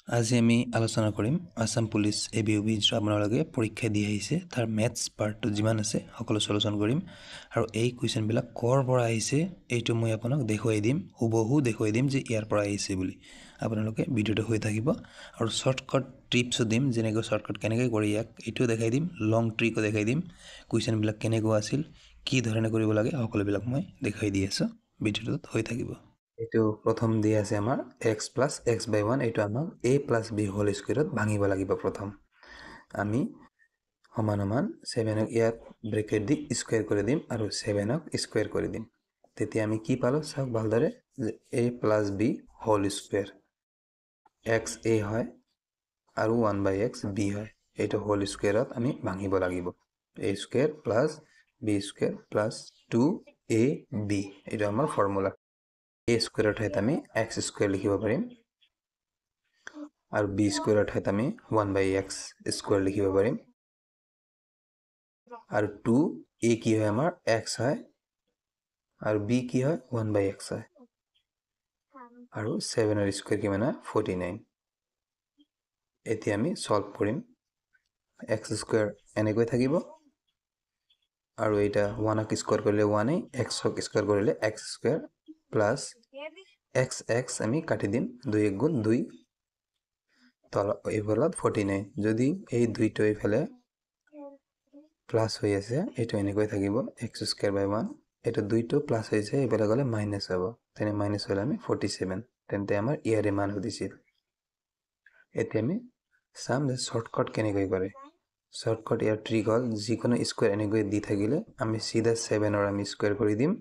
আজি আমি আলোচনা কৰিম আসাম পুলিচ এবিউবি যিটো আপোনালোকে পৰীক্ষা দি আহিছে তাৰ মেথছ পাৰ্টটো যিমান আছে সকলো সলিউশন কৰিম আৰু এই কুৱেশ্যনবিলাক কৰ পৰা আহিছে এইটো মই আপোনাক দেখুৱাই দিম হুবহু দেখুৱাই দিম যে ইয়াৰ পৰা আহিছে বুলি আপোনালোকে ভিডিওটো হৈ থাকিব আৰু শৰ্টকাট টিপছ দিম যেনেকৈ শৰ্টকাট কেনেকৈ কৰি ইয়াক এইটো দেখাই দিম লং ট্ৰিকো দেখাই দিম কুৱেশ্যনবিলাক কেনেকৈ আছিল কি ধৰণে কৰিব লাগে সকলোবিলাক মই দেখাই দি আছো ভিডিওটোত হৈ থাকিব এইটো প্ৰথম দি আছে আমাৰ x plus x by 1 এইটো আমাক a plus b হোল স্কয়াৰত ভাঙিব লাগিব প্ৰথম আমি সমান সমান 7 ক ইয়াত ব্ৰেকেট দি স্কয়াৰ কৰি দিম আৰু 7 ক স্কয়াৰ কৰি দিম তেতিয়া আমি কি পালো চাওক ভালদৰে a plus b whole square x a হয় আৰু 1 by x b হয় এইটো হোল স্কয়াৰত আমি ভাঙিব লাগিব a square plus b square plus 2ab এইটো আমাৰ ফৰ্মুলা a স্কয়াৰৰ ঠাইত আমি x স্কয়াৰ লিখিব পাৰিম আৰু b স্কয়াৰৰ ঠাইত আমি 1 by x স্কয়াৰ লিখিব পাৰিম আৰু 2a কি হয় আমাৰ x হয় আৰু b কি হয় 1 by x হয় আৰু 7 ৰ স্কয়াৰ কিমান হয় 49 এতিয়া আমি সলভ কৰিম x স্কয়াৰ এনেকৈ থাকিব আৰু এটা 1 ক স্কয়াৰ কৰিলে 1 x ক স্কয়াৰ কৰিলে x square plus x x আমি কাটি দিম 2 1 গুণ 2 তল এইফালত 49 যদি এই দুইটো এইফালে প্লাস হৈ আছে এটো এনেকৈ থাকিব x স্কয়াৰ বাই 1 এটো দুইটো প্লাস হৈছে এইফালে গলে মাইনাস হ'ব তেনে মাইনাস হলে আমি 47 তেন্তে আমাৰ ইয়াৰে মান হদিছিল এতিয়া আমি সাম যে শৰ্টকাট কেনেকৈ কৰে শৰ্টকাট ইয়াৰ ট্ৰিক হল যিকোনো স্কয়াৰ এনেকৈ দি থাকিলে আমি সিধা 7 ৰ আমি স্কয়াৰ কৰি দিম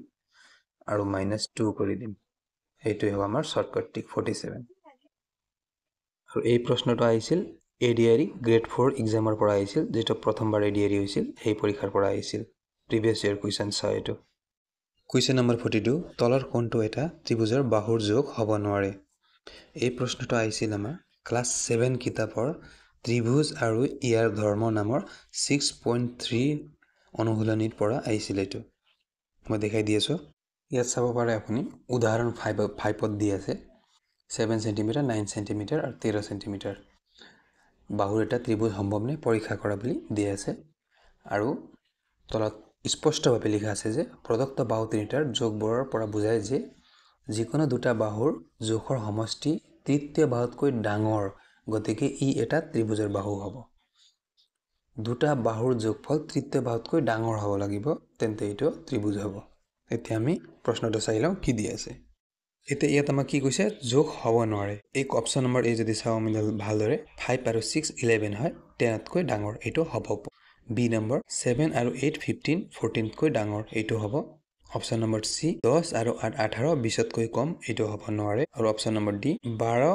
আৰু -2 কৰি দিম এইটোই হ'ব আমাৰ শৰ্টকাট ট্ৰিক 47 আৰু এই প্ৰশ্নটো আহিছিল এডিআৰই গ্ৰেড 4 এক্সামৰ পৰা আহিছিল যেটো প্ৰথমবাৰ এডিআৰই হৈছিল এই পৰীক্ষাৰ পৰা আহিছিল প্ৰিভিয়াস ইয়াৰ কোৱেশ্চন চাই এটো কোৱেশ্চন নম্বৰ 42 তলৰ কোনটো এটা ত্ৰিভুজৰ বাহুৰ যোগ হ'ব নোৱাৰে এই প্ৰশ্নটো আহিছিল আমাৰ ক্লাস 7 কিতাপৰ ত্ৰিভুজ আৰু ইয়াৰ ধৰ্ম নামৰ 6.3 অনুশীলনীৰ পৰা আহিছিল এটো মই দেখাই দি আছো ইয়াত চাব পাৰে আপুনি উদাহৰণ 5ত দি আছে 7 cm 9 cm আৰু 13 cm বাহুৰ এটা ত্ৰিভুজ সম্ভৱনে পৰীক্ষা কৰা বুলি দি আছে আৰু তলত স্পষ্টভাৱে লিখা আছে যে প্ৰদত্ত বাহু তিনিটাৰ যোগবোৰৰ পৰা বুজায় যে যিকোনো দুটা বাহুৰ যোগৰ সমষ্টি তৃতীয় বাহুতকৈ ডাঙৰ গতিকে ই এটা ত্ৰিভুজৰ বাহু হ'ব দুটা বাহুৰ যোগফল তৃতীয় বাহুতকৈ ডাঙৰ হ'ব লাগিব তেন্তে এইটো ত্ৰিভুজ হ'ব এতিয়া আমি প্ৰশ্নটো চাই লওঁ কি দি আছে এতিয়া ইয়াত আমাক কি কৈছে যোগ হ'ব নোৱাৰে এই অপচন নম্বৰ এ যদি চাও আমি ভালদৰে 5 আৰু 6 11 হয় 10 তকৈ ডাঙৰ এইটো হ'ব বি নম্বৰ 7 আৰু 8 15 14 তকৈ ডাঙৰ এইটো হ'ব অপচন নম্বৰ সি 10 আৰু 8 18 20 তকৈ কম এইটো হ'ব নোৱাৰে আৰু অপচন নম্বৰ ডি 12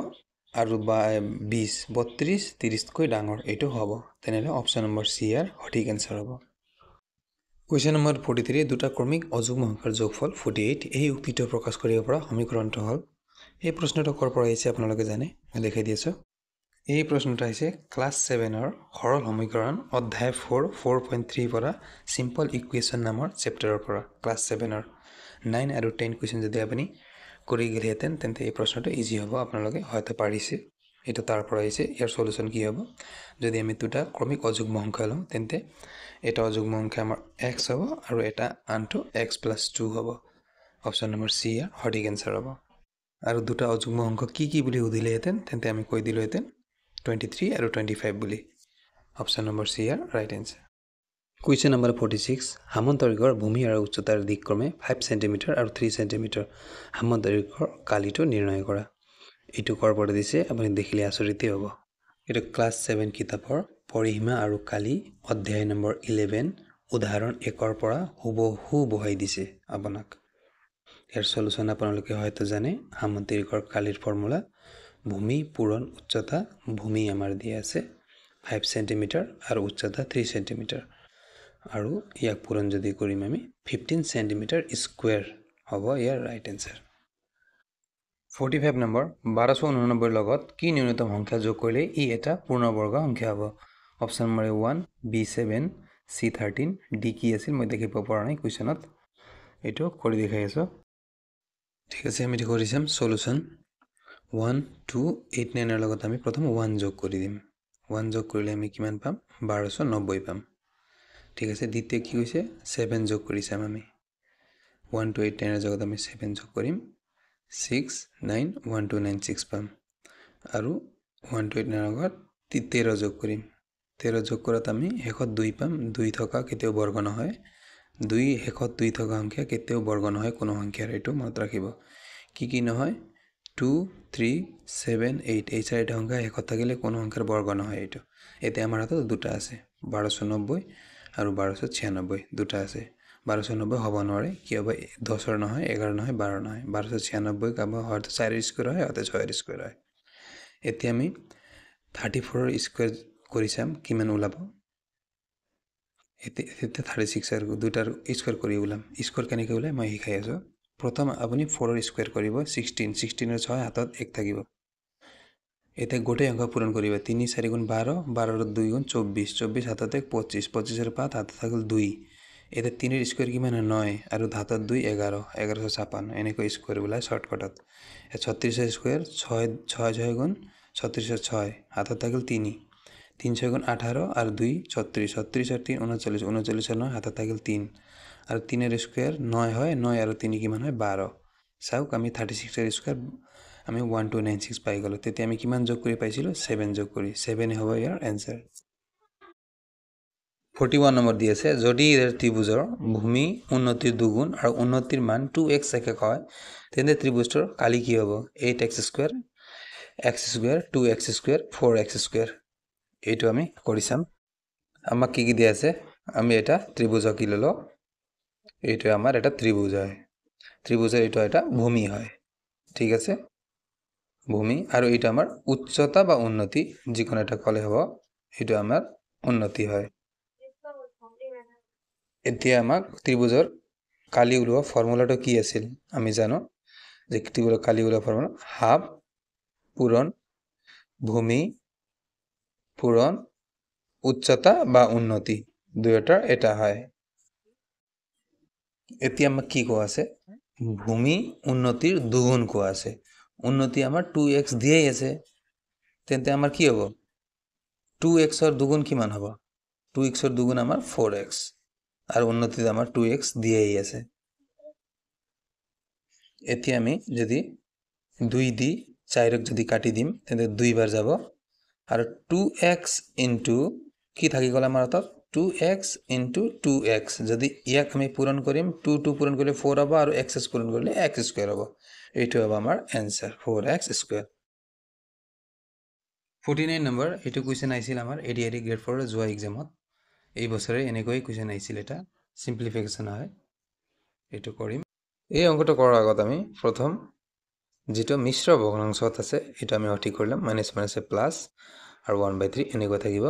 আৰু 20 32 30 তকৈ ডাঙৰ এইটো হ'ব তেনেহলে অপচন নম্বৰ সি ইয়াৰ সঠিক আনসাৰ হ'ব Question number 43 দুটা ক্ৰমিক অযুগ্ম সংখ্যাৰ যোগফল 48 এই উক্তিটো প্ৰকাশ কৰিব পৰা সমীকৰণটো হল এই প্ৰশ্নটো কৰ পৰা আহিছে আপোনালোকে জানে মই দেখাই দি আছো এই প্ৰশ্নটো আহিছে ক্লাস 7 ৰ সৰল সমীকৰণ অধ্যায় 4 4.3 পৰা সিম্পল ইকুৱেশ্যন নামৰ চেপ্টাৰৰ পৰা ক্লাস 7 ৰ 9 আৰু 10 কোৱেশ্যন যদি আপুনি কৰি গলেহেঁতেন তেন্তে এই প্ৰশ্নটো ইজি হ'ব আপোনালোকে হয়তো পাৰিছে এটা তাৰ পৰা আহিছে ইয়াৰ সলিউশন কি হ'ব যদি আমি দুটা ক্ৰমিক অযুগ্ম সংখ্যা লওঁ তেন্তে এটা অযুগ্ম সংখ্যা আমাৰ x হ'ব আৰু এটা আনটো x + 2 হ'ব অপচন নম্বৰ সি ইয়াৰ সঠিক আনসাৰ হ'ব আৰু দুটা অযুগ্ম সংখ্যা কি বুলি উদিলেহেঁতেন তেন্তে আমি কৈ দিলোহেঁতেন 23 আৰু 25 বুলি অপচন নম্বৰ সি ইয়াৰ ৰাইট আনসাৰ Question number 46 হামন্তৰিকৰ ভূমি আৰু উচ্চতাৰ দিক্ৰমে 5 cm আৰু 3 cm হামন্তৰিকৰ কালিটো নিৰ্ণয় কৰা এইটো কৰ পৰা দিছে আপুনি দেখিলে আচৰিত হ'ব এইটো ক্লাস 7 কিতাপৰ পৰিসীমা আৰু কালি অধ্যায় নম্বৰ 11 উদাহৰণ 1 ৰ পৰা হুবহু বহাই দিছে আপোনাক ইয়াৰ সলিউশন আপোনালোকে হয়তো জানে হামন্তৰিকৰ কালিৰ ফৰ্মুলা ভূমি পূৰণ উচ্চতা ভূমি আমাৰ দিয়া আছে 5 cm আৰু উচ্চতা 3 cm আৰু ইয়াক পূৰণ যদি কৰিম আমি 15 cm স্কয়াৰ হ'ব ইয়াৰ ৰাইট আনসাৰ 45 নম্বৰ 1289 লগত কি ন্যূনতম সংখ্যা যোগ কৰিলে ই এটা পূৰ্ণবৰ্গ সংখ্যা হ'ব option number 1 b7 c13 d কি আছিল মই দেখিব পৰা নাই কোৱেশ্যনত এটো কৰি দেখাই আছো ঠিক আছে আমি কৰিছাম সলিউশন 1 2 8 9 লগত আমি প্ৰথম 1 যোগ কৰি দিম 1 যোগ কৰিলে আমি কিমান পাম 1290 পাম ঠিক আছে দ্বিতীয় কি হৈছে 7 যোগ কৰিছাম আমি 1 2 8 9 জগত আমি 7 যোগ কৰিম 6 9 1 2 9 6 পাম আৰু 1 2 8 9 লগত 13 যোগ কৰিম 13 যোগ কৰাত আমি শেষত 2 পাম 2 থকা কেতিয়াও বৰ্গ নহয় 2 শেষত 2 থকা সংখ্যা কেতিয়াও বৰ্গ নহয় কোনো সংখ্যাৰ এইটো মনত ৰাখিব কি নহয় 2 3 7 8 এই চাৰিটা সংখ্যা শেষত থাকিলে কোনো সংখ্যাৰ বৰ্গ নহয় এইটো এতিয়া আমাৰ হাতত দুটা আছে 1290 আৰু 1296 দুটা আছে 1290 হ'ব নোৱাৰে কিয়বা 10 নহয় 11 নহয় 12 নহয় 1296 কাবা হয়তো 4 স্কয়াৰ হয় অথবা 6 স্কয়াৰ হয় এতিয়া আমি 34 স্কয়াৰ কৰি চাম কিমান ওলাব এতিয়া 36 আৰু দুটাৰ স্কয়াৰ কৰি ওলাম স্কয়াৰ কেনেকৈ ওলাই মই শিকাই আছো প্ৰথম আপুনি 4 ৰ স্কয়াৰ কৰিব 16 16 ৰ 6 হাতত 1 থাকিব এটা গোটেই অংক পূৰণ কৰিব 3 4 গুণ 12 12 ৰ 2 গুণ 24 24 হাতত 25 25 ৰ 5 হাতত থাকিল 2 এটা 3 ৰ স্কয়াৰ কিমান 9 আৰু হাতত 2 11 1156 এনেকৈ স্কয়াৰ ওলাই শৰ্টকাটত 36 ৰ স্কয়াৰ 6 6 6 গুণ 36 ৰ 6 হাতত থাকিল 3 3 6 গুণ 18 আৰু 2 36 36 আর 3 39 39 আর 9 হাতত থাকিল 3 আর 3 এর স্কয়ার 9 হয় 9 আর 3 কিমান হয় 12 চাওক আমি 36 এর স্কয়ার আমি 1296 পাই গলো তেতে আমি কিমান যোগ কৰি পাইছিলো 7 যোগ কৰি 7 হ'ব ইয়াৰ आंसर 41 নম্বৰ দি আছে যদি এৰ ত্ৰিভুজৰ ভূমি উন্নতিৰ দুগুণ আৰু উন্নতিৰ মান 2x একে হয় তেন্তে ত্ৰিভুজৰ কালি কি হ'ব 8x square x square 2x square 4x square এইটো আমি কৰি চাম আমাক কি দিয়া আছে আমি এটা ত্ৰিভুজ কি ললো এইটো আমাৰ এটা ত্ৰিভুজ হয় ত্ৰিভুজৰ এইটো এটা ভূমি হয় ঠিক আছে ভূমি আৰু এটা আমাৰ উচ্চতা বা উন্নতি যিকোনো এটা কলে হ'ব এইটো আমাৰ উন্নতি হয় এতিয়া আমাক ত্ৰিভুজৰ কালি ওলোৱা ফৰ্মুলাটো কি আছিল আমি জানো যে ত্ৰিভুজৰ কালি ওলোৱা ফৰ্মুলা হাফ পূৰণ ভূমি পূৰণ উচ্চতা বা উন্নতি দুয়োটাৰ এটা হয় এতিয়া আমাক কি কোৱা আছে ভূমি উন্নতিৰ দুগুণ কোৱা আছে উন্নতি আমাৰ 2x দিয়েই আছে তেন্তে আমাৰ কি হ'ব 2x ৰ দুগুণ কিমান হ'ব 2x ৰ দুগুণ আমাৰ 4x আৰু উন্নতিত আমাৰ 2x দিয়েই আছে এতিয়া আমি যদি 2 দি 4ক যদি কাটি দিম তেন্তে 2 বাৰ যাব আৰু 2x কি থাকি গ'ল আমাৰ হাতত 2x into 2x যদি ইয়াক আমি পূৰণ কৰিম 2 2 পূৰণ কৰিলে 4 হ'ব আৰু x পূৰণ কৰিলে x স্কয়াৰ হ'ব এইটো হ'ব আমাৰ आंसर 4x স্কয়াৰ 49 নম্বৰ এইটো কোৱেশ্চন আহিছিল আমাৰ এডিআৰই গ্ৰেড 4 ৰ যোৱা এক্সামত এই বছৰে এনেকৈ কোৱেশ্চন আহিছিল এটা সিম্পলিফিকেশন হয় এইটো কৰিম এই অংকটো কৰাৰ আগত আমি প্ৰথম যেটো মিশ্ৰ ভগ্নাংশত আছে এটা আমি অতি কৰিলাম মাইনাস মাইনাস প্লাস আৰু 1/3 এনেকৈ থাকিব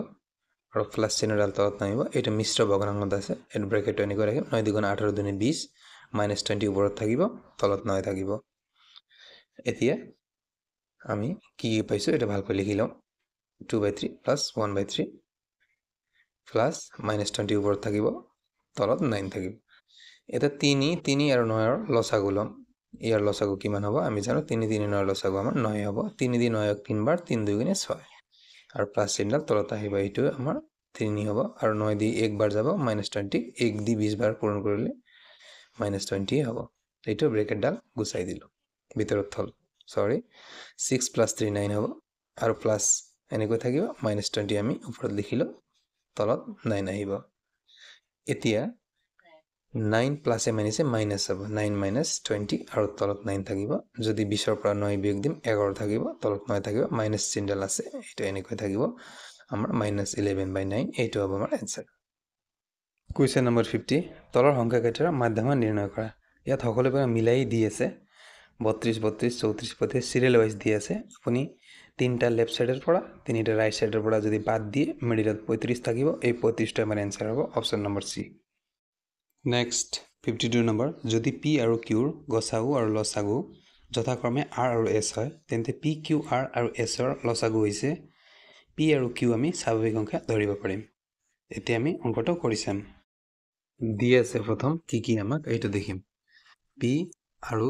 আৰু প্লাস চিহ্নডাল তলত নামিব এটা মিশ্ৰ ভগ্নাংশত আছে এট ব্ৰেকেট এনেকৈ ৰাখিম 9 2 18 2 20 -20 ওপৰত থাকিব তলত 9 থাকিব এতিয়া আমি কি পাইছো এটা ভালকৈ লিখি লম 2/3 plus 1/3 plus -20 ওপৰত থাকিব তলত 9 থাকিব এটা 3 3 আৰু 9 ৰ লসাগু লম ইয়াৰ লসাগু কিমান হ'ব আমি জানো 3 3 9 ৰ লসাগু আমাৰ 9 হ'ব 3 দি 9ক 3 বাৰ 3 2 গুণে 6 আৰু প্লাস চিহ্নডাল তলত আহিব এইটো আমাৰ 3 হ'ব আৰু 9 দি 1 বাৰ যাব -20 1 দি 20 বাৰ পূৰণ কৰিলে -20 হ'ব এইটো ব্ৰেকেটডাল গুচাই দিলো ভিতৰত থল সৰি 6 + 3 9 হ'ব আৰু প্লাস এনেকৈ থাকিব -20 আমি ওপৰত লিখিলো তলত 9 আহিব এতিয়া 9 প্লাস এ মাইনাস মাইনাস হ'ব 9 - 20 আৰু তলত 9 থাকিব যদি 20 ৰ পৰা 9 বিয়োগ দিম 11 থাকিব তলত 9 থাকিব মাইনাস চিহ্নডাল আছে এটা এনেকৈ থাকিব আমাৰ -11/9 এইটো হ'ব আমাৰ आंसर কোৱেশ্চন নম্বৰ 50 তলৰ সংখ্যা কেইটাৰ মাধ্যমা নিৰ্ণয় কৰা ইয়াত সকলোবোৰ মিলাই দি আছে 32 32 34 35 সিৰিয়াল ওয়াইজ দি আছে আপুনি তিনটা লেফট সাইডেৰ পৰা তিনটা ৰাইট সাইডেৰ পৰা যদি বাদ দিয়ে মিডলত 35 থাকিব এই 35টা আমাৰ आंसर হ'ব অপচন নম্বৰ সি নেক্সট 52 নম্বৰ যদি p আৰু q ৰ গসাগু আৰু লসাগু যথাক্ৰমে r আৰু s হয় তেন্তে p q r আৰু s ৰ লসাগু হৈছে p আৰু q আমি স্বাভাৱিক সংখ্যা ধৰিব পাৰিম এতিয়া আমি অংকটো কৰি চাম দি আছে প্ৰথম কি আমাক এইটো দেখিম p আৰু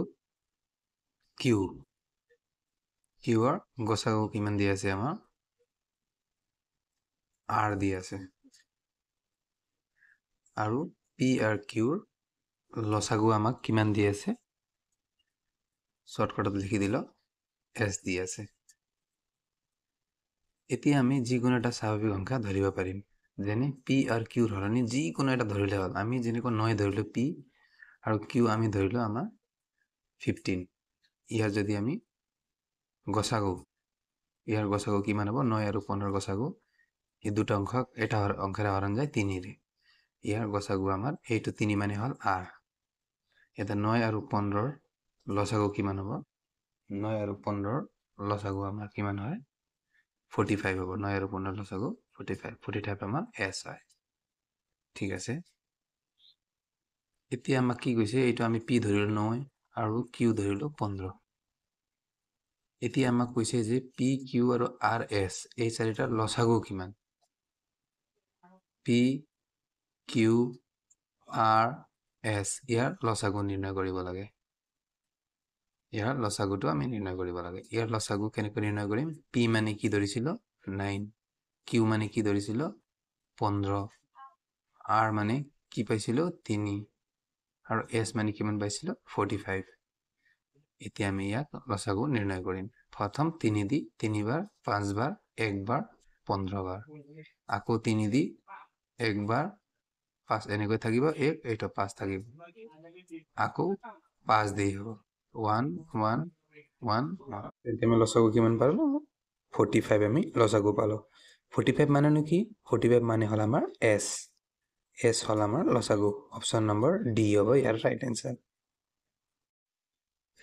q কিউৰ গসাগু কিমান দি আছে আমাৰ r দি আছে আৰু p আৰু q লসাগু আমাক কিমান দি আছে শৰ্টকাটত লিখি দিল s দি আছে এতিয়া আমি যিকোনো এটা স্বাভাৱিক সংখ্যা ধৰিব পাৰিম যেনে p আৰু q ধৰণে যিকোনো এটা ধৰিলে হ'ল আমি যেনেকৈ 9 ধৰিলো p আৰু q আমি ধৰিলো আমাৰ 15 ইয়াৰ যদি আমি গসাগু ইয়াৰ গসাগু কিমান হ'ব 9 আৰু 15 গসাগু এই দুটা অংশক এটা অংশেৰে হৰণ যায় 3 ৰে ইয়াৰ গসাগু আমাৰ এইটো 3 মানে হ'ল r এটা 9 আৰু 15 লসাগু কিমান হ'ব 9 আৰু 15 লসাগু আমাৰ কিমান হয় 45 হ'ব 9 আৰু 15 লসাগু 45 আমাৰ s হয় ঠিক আছে এতিয়া আমাক কি কৈছে এইটো আমি p ধৰিলো 9 আৰু q ধৰিলো 15 এতিয়া আমাক কৈছে যে p q আৰু r s এই চাৰিটাৰ লসাগু কিমান p q r s ইয়াৰ লসাগু নিৰ্ণয় কৰিব লাগে ইয়াৰ লসাগুটো আমি নিৰ্ণয় কৰিব লাগে ইয়াৰ লসাগু কেনেকৈ নিৰ্ণয় কৰিম p মানে কি ধৰিছিল 9 q মানে কি ধৰিছিল 15 r মানে কি পাইছিল 3 আৰু s মানে কিমান পাইছিল 45 এতিয়া আমি ইয়াক লসাগু নিৰ্ণয় কৰিম প্ৰথম 3 দি 3 বাৰ 5 বাৰ 1 বাৰ 15 বাৰ আকৌ 3 দি 1 বাৰ 5 এনেকৈ থাকিব 1 এইটো 5 থাকিব আকৌ 5 দি হ'ব 1 1 1 এতিয়া আমি লসাগু কিমান পালো 45 আমি লসাগু পালো 45 মানে কি 45 মানে হল আমাৰ s s হল আমাৰ লসাগু অপশন নম্বৰ ডি হ'ব ইয়াৰ ৰাইট আনসাৰ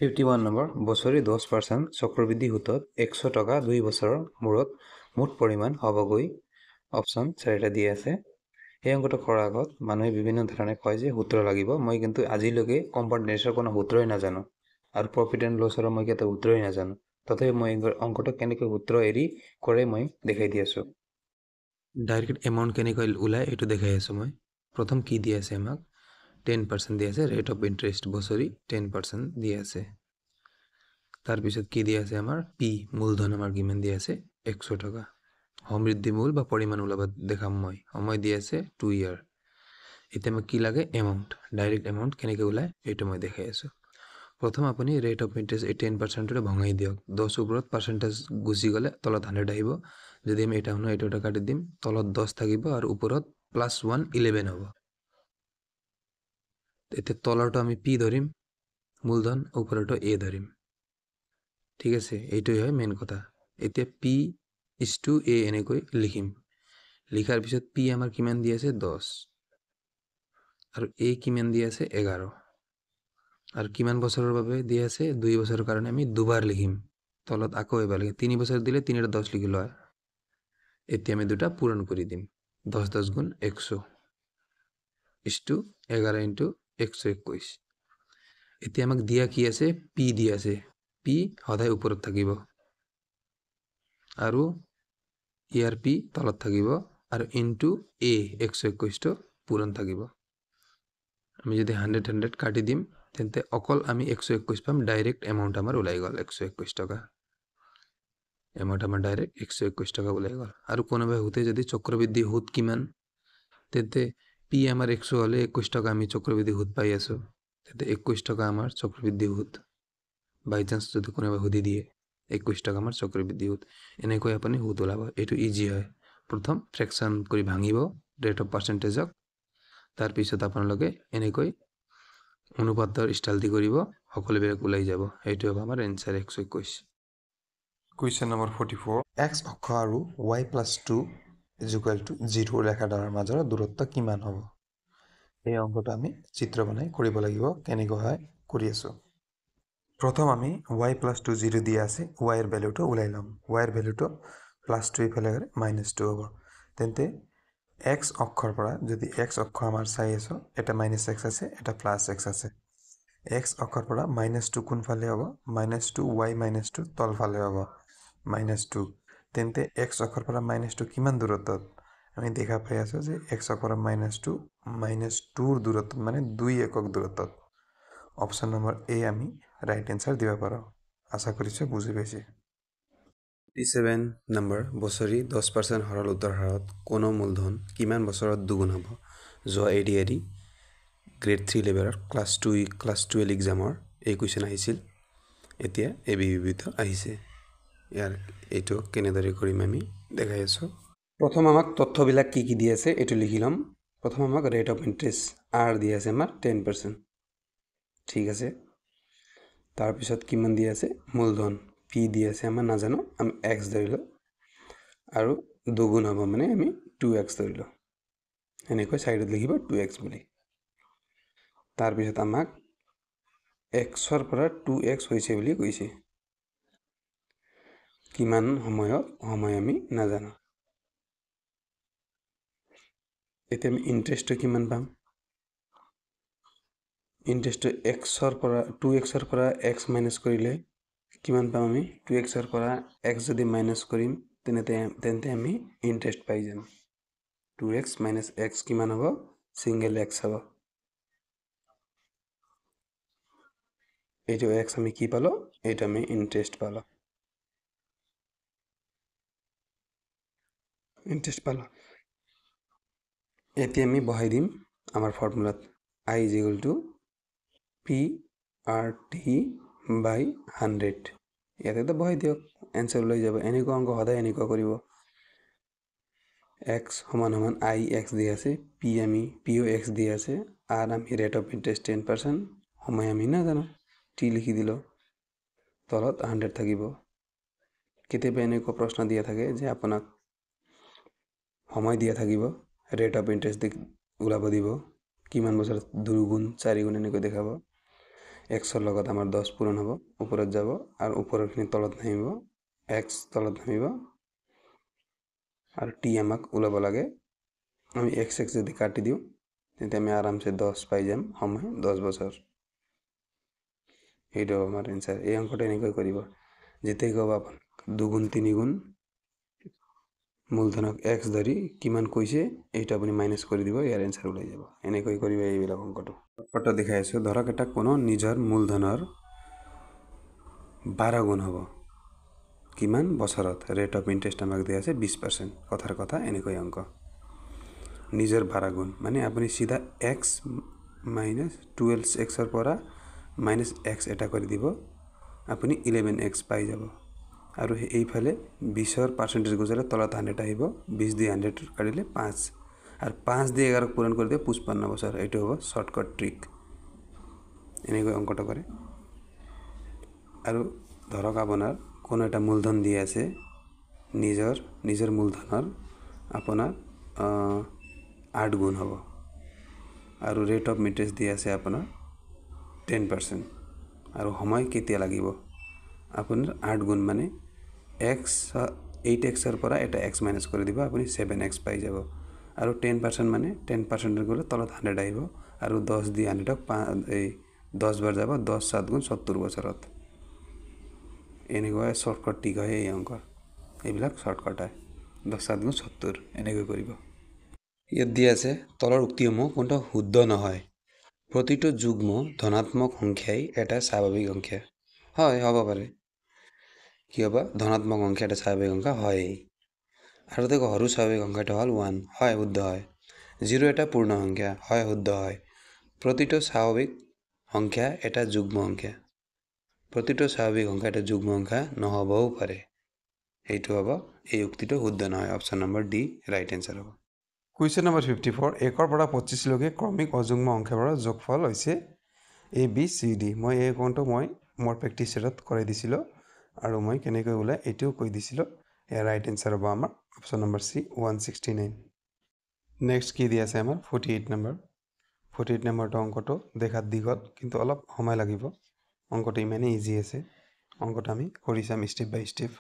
51 নম্বৰ বছৰি 10% চক্ৰবৃদ্ধি সুতত 100 টকা 2 বছৰৰ মূৰত মুঠ পৰিমাণ হ'বগৈ অপশন 4টা দি আছে এই অংকটো কৰাৰ আগত মানুহে বিভিন্ন ধৰণে কয় যে সূত্ৰ লাগিব মই কিন্তু আজিলৈকে কম্পাউণ্ড ইণ্টাৰেষ্টৰ কোনো সূত্ৰই নাজানো আৰু প্ৰফিট এণ্ড লছৰ মই কেইটা সূত্ৰই নাজানো তথাপি মই অংকটো কেনেকৈ সূত্ৰ এৰি কৰে মই দেখাই দি আছো ডাইৰেক্ট এমাউণ্ট কেনেকৈ ওলাই এইটো দেখাই আছো মই প্ৰথম কি দি আছে আমাক 10% দি আছে ৰেট অফ ইন্টাৰেষ্ট বছৰি 10% দি আছে তাৰ পিছত কি দি আছে আমাৰ পি মূলধন আমাৰ কিমান দি আছে 100 টকা সমৃদ্ধি মূল বা পৰিমাণ ওলাব দেখাম মই সময় দি আছে 2 ইয়াৰ এতিয়া মই কি লাগে এমাউণ্ট ডাইৰেক্ট এমাউণ্ট কেনেকৈ ওলাই এইটো মই দেখাই আছো প্ৰথম আপুনি ৰেট অফ ইন্টাৰেষ্ট 10% ৰে ভঙাই দিয়ক 10 ওপৰত পাৰ্চেন্টেজ গুছি গলে তলত 100 আহিব যদি আমি এটা হনো এটা কাটি দিম তলত 10 থাকিব আৰু ওপৰত +1 11 হ'ব এতিয়া তলৰটো আমি পি ধৰিম মূলধন ওপৰটো এ ধৰিম ঠিক আছে এইটোই হয় মেইন কথা এতিয়া পি is to a এনেকৈ লিখিম লিখাৰ পিছত পি আমাৰ কিমান দি আছে 10 আৰু এ কিমান দি আছে 11 আৰু কিমান বছৰৰ বাবে দি আছে 2 বছৰৰ কাৰণে আমি দুবাৰ লিখিম তলত আকৌ এবাৰ লিখিম 3 বছৰ দিলে 3 ৰ 10 লিখিলো হয় এতিয়া আমি দুটা পূৰণ কৰি দিম 10 10 গুণ 100 is to 11 into 121 এতিয়া আমাক দিয়া কি আছে পি দি আছে পি সদায় ওপৰত থাকিব আৰু ইয়াৰ পি তলত থাকিব আৰু ইনটু এ 121 টো পূৰণ থাকিব আমি যদি 100 100 কাটি দিম তেন্তে অকল আমি 121 পাম ডাইৰেক্ট এমাউণ্ট আমাৰ ওলাই গল 121 টকা এমাউণ্ট আমাৰ ডাইৰেক্ট 121 টকা ওলাই গল আৰু কোনোবাই হতে যদি চক্ৰবৃদ্ধি সুদ কিমান তেন্তে পি আমাৰ 100 হলে 21 টকা আমি চক্ৰবৃদ্ধি সুদ পাই আছো তেন্তে 21 টকা আমাৰ চক্ৰবৃদ্ধি সুদ বাই চান্স যদি কোনোবাই সুদি দিয়ে 21 টকা আমাৰ চক্ৰবৃদ্ধি সুদ এনেকৈ আপুনি সুদ ওলাব এটো ইজি হয় প্ৰথম ফ্ৰেকশন কৰি ভাঙিব ৰেট অফ পাৰ্চেন্টেজক তাৰ পিছত আপোনালোকে এনেকৈ অনুপাতৰ স্টাইল দি কৰিব সকলোবিলাক ওলাই যাব এইটো হ'ব আমাৰ এনসাৰ 121 কুৱেশ্যন নম্বৰ 44 x অক্ষ আৰু y + 2 = 0 ৰেখাডালৰ মাজৰ দূৰত্ব কিমান হ'ব এই অংকটো আমি চিত্ৰ বনাই কৰিব লাগিব কেনেকৈ হয় কৰি আছো প্ৰথম আমি y + 2 0 দিয়া আছে y এর ভ্যালুটো উলাই লম y এর ভ্যালুটো +2 ইফালে গলে -2 হ'ব তেন্তে x অক্ষৰ পৰা যদি x অক্ষ আমাৰ চাই আছো এটা -x আছে এটা +x আছে x অক্ষৰ পৰা -2 কোন ফালে হ'ব -2 y -2 তল ফালে হ'ব -2 তেন্তে x অক্ষৰ পৰা -2 কিমান দূৰত্বত আমি দেখা পাই আছো যে x অক্ষৰ পৰা -2 -2 দূৰত্ব মানে 2 একক দূৰত্বত অপশন নম্বৰ এ আমি ৰাইট আনসাৰ দিব পাৰো আশা কৰিছো বুজি পাইছে 47 নম্বৰ বছৰি 10% সৰল উত্তৰ হাৰত কোনো মূলধন কিমান বছৰত দুগুণ হ'ব? যোৱা এডি গ্ৰেড 3 লেভেলৰ ক্লাছ 12 এক্সামৰ এই কুৱেশ্যন আহিছিল। এতিয়া ABBত আহিছে। ইয়াৰ এইটো কেনেদৰে কৰিম আমি দেখাই আছোঁ। প্ৰথম আমাক তথ্যবিলাক কি কি দি আছে এইটো লিখি ল'ম। প্ৰথম আমাক ৰেট অফ ইণ্টাৰেষ্ট R দি আছে আমাৰ 10%। ঠিক আছে। তাৰপিছত কিমান দি আছে মূলধন P দি আছে আমাৰ নাজানো, আমি X ধৰি লওঁ আৰু দুগুণ হ'ব মানে আমি 2X ধৰি লওঁ। এনেকৈ চাইডত লিখিব 2X বুলি। তাৰপিছত আমাক Xৰ পৰা 2X হৈছে বুলি কৈছে। কিমান সময় আমি নাজানো। এতিয়া আমি ইণ্টাৰেষ্টটো কিমান পাম? ইণ্টাৰেষ্টটো 2Xৰ পৰা X মাইনাছ কৰিলে কিমান পাম আমি? 2Xৰ পৰা X যদি মাইনাছ কৰিম তেন্তে আমি ইণ্টাৰেষ্ট পাই যাম। 2X মাইনাছ X কিমান হ'ব? ছিংগল X হ'ব। এইটো X আমি কি পালোঁ? এইটো আমি ইণ্টাৰেষ্ট পালোঁ। এতিয়া আমি বহাই দিম আমাৰ ফৰ্মুলাত I is equal to PRT/100। ইয়াতে বহাই দিয়ক, এনচাৰ ওলাই যাব। এনেকুৱা অংক সদায় এনেকুৱা কৰিব। X সমান I X দি আছে, P X দি আছে, আৰু আমি ৰেট অফ ইণ্টাৰেষ্ট 10%, সময় আমি নাজানো, T লিখি দিলোঁ, তলত 100 থাকিব। কেতিয়াবা এনেকুৱা প্ৰশ্ন দিয়া থাকে যে আপোনাক সময় দিয়া থাকিব, ৰেট অফ ইণ্টাৰেষ্ট ওলাব দিব, কিমান বছৰত 2 গুণ 4 গুণ এনেকৈ দেখাব। Xৰ লগত আমাৰ 10 পূৰণ হ'ব, ওপৰত যাব আৰু ওপৰৰখিনি তলত নামিব, X তলত নামিব আৰু T আমাক ওলাব লাগে। আমি X যদি কাটি দিওঁ তেন্তে আমি আৰামছে 10 পাই যাম, সময় 10 বছৰ। এইটো আমাৰ এনচাৰ। এই অংকটো এনেকৈ কৰিব, যেতিয়াই ক'ব আপোনাক 2 গুণ 3 গুণ মূলধনক X ধৰি কিমান কৈছে এইটো আপুনি মাইনাছ কৰি দিব, ইয়াৰ এনচাৰ ওলাই যাব। এনেকৈ কৰিব এইবিলাক অংকটো। ফটো দেখাই আছোঁ। ধৰক এটা কোনো নিজৰ মূলধনৰ 12 গুণ হ'ব কিমান বছৰত? ৰেট অফ ইণ্টাৰেষ্ট আমাক দিয়া আছে 20%। কথাৰ কথা এনেকৈ অংক। নিজৰ 12 গুণ মানে আপুনি চিধা X মাইনাছ 12Xৰ পৰা মাইনাছ X এটা কৰি দিব, আপুনি 11X পাই যাব। আৰু এইফালে 20ৰ পাৰ্চেণ্টেজ গুচালে তলত 100 আহিব, 20 দি 100 কাটিলে 5 আৰু 5 দি 11 পূৰণ কৰি দিয়ে 55 বছৰ। এইটো হ'ব শ্বৰ্টকাট ট্ৰিক। এনেকৈ অংকটো কৰে। আৰু ধৰক আপোনাৰ কোনো এটা মূলধন দি আছে, নিজৰ মূলধনৰ আপোনাৰ 8 গুণ হ'ব আৰু ৰেট অফ ইণ্টাৰেষ্ট দি আছে আপোনাৰ 10% আৰু সময় কেতিয়া লাগিব? আপোনাৰ 8 গুণ মানে 8Xৰ পৰা এটা X মাইনাছ কৰি দিব, আপুনি 7X পাই যাব। আৰু 10% মানে 10% গ'লে তলত 100 আহিব আৰু 10 দি 100ক 10 বাৰ যাব, 10 7 গুণ 70 বছৰত। এনেকৈ শ্বৰ্টকাট ট্ৰিক হয় এই অংকৰ। এইবিলাক শ্বৰ্টকাট হয়। 10 7 গুণ 70 এনেকৈ কৰিব। ইয়াত দিয়া আছে তলৰ উক্তিসমূহ কোনটো শুদ্ধ নহয়? প্ৰতিটো যুগ্ম ধনাত্মক সংখ্যাই এটা স্বাভাৱিক সংখ্যা। হয়, হ'ব পাৰে। কি হ'ব? ধনাত্মক সংখ্যা এটা স্বাভাৱিক সংখ্যা হয়। আৰু দেখো সৰু স্বাভাৱিক সংখ্যাটো হ'ল 1। হয়, শুদ্ধ হয়। 0 এটা পূৰ্ণ সংখ্যা। হয়, শুদ্ধ হয়। প্ৰতিটো স্বাভাৱিক সংখ্যা এটা যুগ্ম সংখ্যা। প্ৰতিটো স্বাভাৱিক সংখ্যা এটা যুগ্ম সংখ্যা নহ'বও পাৰে। এইটো হ'ব, এই উক্তিটো শুদ্ধ নহয়। Option number D right answer হ'ব। কুৱেশ্যন নম্বৰ 54, 1ৰ পৰা 25 লৈকে ক্ৰমিক অযুগ্ম সংখ্যাবোৰৰ যোগফল হৈছে ABCD। মই এই অংকটো মোৰ প্ৰেক্টিছ ছেটত কৰাই দিছিলোঁ আৰু মই কেনেকৈ ওলাই এইটোও কৈ দিছিলোঁ। ইয়াৰ ৰাইট এনচাৰ হ'ব আমাৰ অপশ্যন নম্বৰ চি 169। নেক্সট কি দি আছে আমাৰ 48 নম্বৰ। 48 নম্বৰটো অংকটো দেখাত দীঘল কিন্তু অলপ সময় লাগিব। অংকটো ইমানেই ইজি আছে। অংকটো আমি কৰি চাম ষ্টেপ বাই ষ্টেপ।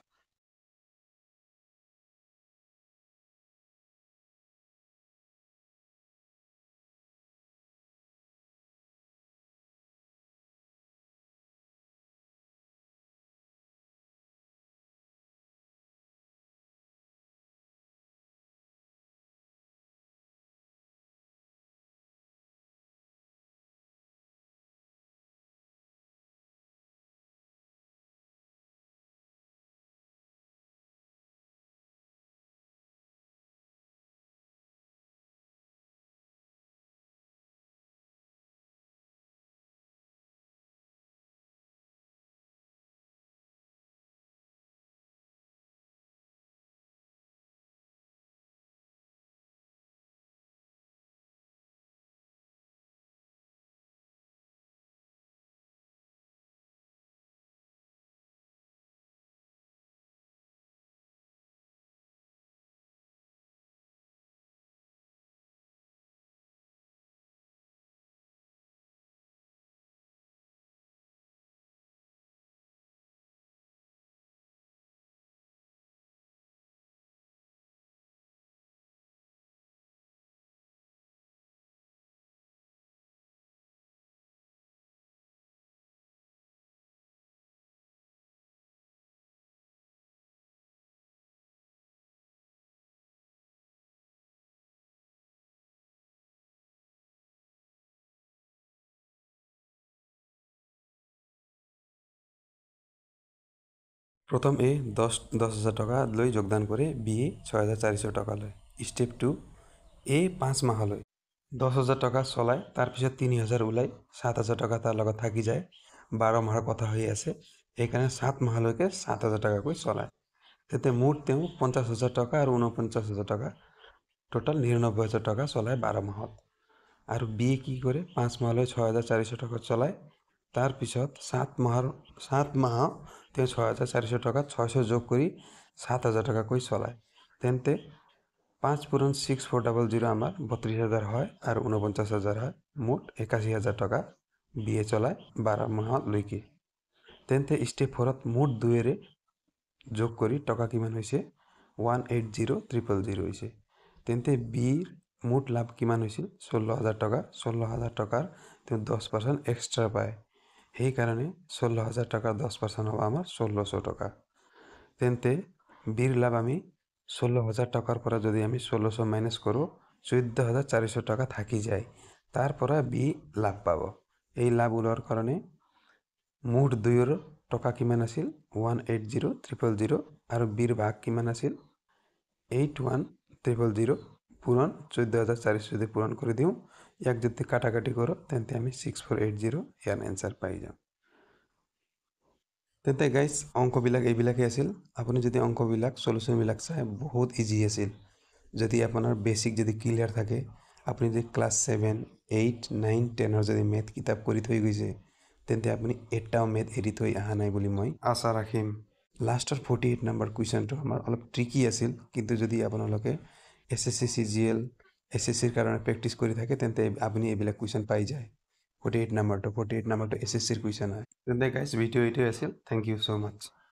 প্ৰথম এ 10,000 টকা লৈ যোগদান কৰে, বি 6,400 টকা লয়। ষ্টেপ 2, এ 5 মাহলৈ 10,000 টকা চলায়, তাৰপিছত 3,000 ওলাই 7,000 টকা তাৰ লগত থাকি যায়। 12 মাহৰ কথা হৈ আছে, সেইকাৰণে 7 মাহলৈকে 7,000 টকাকৈ চলায়। তেতিয়া মুঠ তেওঁ 50,000 টকা আৰু 49,000 টকা, টোটাল 99,000 টকা চলায় 12 মাহত। আৰু বি কি কৰে, 5 মাহলৈ 6,400 টকা চলায়, তাৰপিছত 7 মাহ তেওঁ 6,400 টকাত 600 যোগ কৰি 7,000 টকাকৈ চলায়। তেন্তে 5 পূৰণ 6,400 আমাৰ 32,000 হয় আৰু 49,000 হয়, মুঠ 81,000 টকা বিয়ে চলায় 12 মাহলৈকে। তেন্তে ষ্টেপ 4ত মুঠ 2ৰে যোগ কৰি টকা কিমান হৈছে, 180,000 হৈছে। তেন্তে বিৰ মুঠ লাভ কিমান হৈছিল, 16,000 টকা। 16,000 টকাৰ তেওঁ 10% এক্সট্ৰা পায়, সেইকাৰণে 16,000 টকাৰ 10% হ'ব আমাৰ 1,600 টকা। তেন্তে বিৰ লাভ আমি 16,000 টকাৰ পৰা যদি আমি 1,600 মাইনাছ কৰোঁ, 14,400 টকা থাকি যায়, তাৰ পৰা বি লাভ পাব। এই লাভ ওলোৱাৰ কাৰণে মুঠ 2ৰ টকা কিমান আছিল, 180,000 আৰু বিৰ ভাগ কিমান আছিল, 81,000 পূৰণ 14,400 যদি পূৰণ কৰি দিওঁ, ইয়াক যদি কাটাকাটি কৰোঁ, তেন্তে আমি 6480 ইয়াৰ এনচাৰ পাই যাম। তেন্তে গাইজ অংকবিলাক এইবিলাকেই আছিল। আপুনি যদি অংকবিলাক চলুশ্যনবিলাক চাই বহুত ইজি আছিল। যদি আপোনাৰ বেছিক যদি ক্লিয়াৰ থাকে, আপুনি যদি ক্লাছ 7, 8, 9, 10ৰ যদি মেথ কিতাপ কৰি থৈ গৈছে, তেন্তে আপুনি এটাও মেথ এৰি থৈ অহা নাই বুলি মই আশা ৰাখিম। লাষ্টৰ 48 নম্বৰ কুৱেশ্যনটো আমাৰ অলপ ট্ৰিকি আছিল, কিন্তু যদি আপোনালোকে SSC CGL SSCৰ কাৰণে প্ৰেক্টিছ কৰি থাকে, তেন্তে আপুনি এইবিলাক কুৱেশ্যন পাই যায়। 48 নম্বৰটো SSCৰ কুৱেশ্যন হয়। তেন্তে গাইজ ভিডিঅ' এইটোৱে আছিল। Thank you so' much.